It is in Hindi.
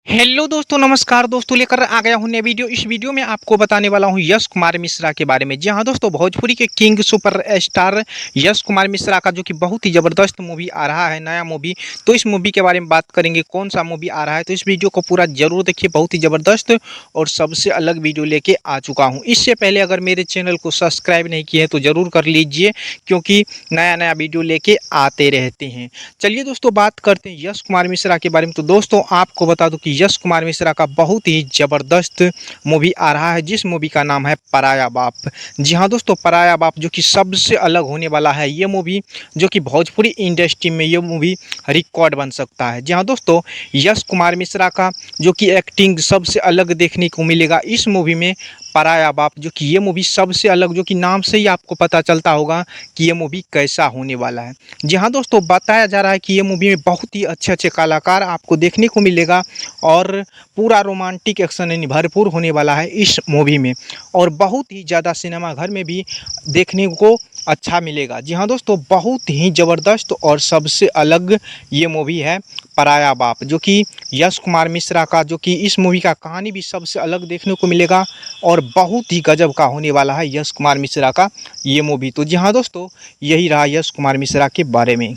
हेलो दोस्तों, नमस्कार दोस्तों। लेकर आ गया हूँ नया वीडियो। इस वीडियो में आपको बताने वाला हूँ यश कुमार मिश्रा के बारे में। जी हाँ दोस्तों, भोजपुरी के king super star Yash Kumar Mishra का जो कि बहुत ही ज़बरदस्त मूवी आ रहा है, नया मूवी। तो इस मूवी के बारे में बात करेंगे, कौन सा मूवी आ रहा है। तो इस वीडियो को पूरा जरूर देखिए, बहुत ही ज़बरदस्त और सबसे अलग वीडियो लेके आ चुका हूँ। इससे पहले अगर मेरे चैनल को सब्सक्राइब नहीं किए हैं तो ज़रूर कर लीजिए, क्योंकि नया नया वीडियो लेके आते रहते हैं। चलिए दोस्तों, बात करते हैं यश कुमार मिश्रा के बारे में। तो दोस्तों, आपको बता दूं कि यश कुमार मिश्रा का बहुत ही ज़बरदस्त मूवी आ रहा है, जिस मूवी का नाम है पराया बाप। जी हाँ दोस्तों, पराया बाप जो कि सबसे अलग होने वाला है। ये मूवी जो कि भोजपुरी इंडस्ट्री में ये मूवी रिकॉर्ड बन सकता है। जी हाँ दोस्तों, यश कुमार मिश्रा का जो कि एक्टिंग सबसे अलग देखने को मिलेगा इस मूवी में, पराया बाप। जो कि ये मूवी सबसे अलग, जो कि नाम से ही आपको पता चलता होगा कि ये मूवी कैसा होने वाला है। जी हाँ दोस्तों, बताया जा रहा है कि ये मूवी में बहुत ही अच्छे अच्छे कलाकार आपको देखने को मिलेगा और पूरा रोमांटिक एक्शन यानी भरपूर होने वाला है इस मूवी में, और बहुत ही ज़्यादा सिनेमाघर में भी देखने को अच्छा मिलेगा। जी हाँ दोस्तों, बहुत ही ज़बरदस्त और सबसे अलग ये मूवी है पराया बाप, जो कि यश कुमार मिश्रा का, जो कि इस मूवी का कहानी भी सबसे अलग देखने को मिलेगा और बहुत ही गजब का होने वाला है यश कुमार मिश्रा का ये मूवी। तो जी हाँ दोस्तों, यही रहा यश कुमार मिश्रा के बारे में।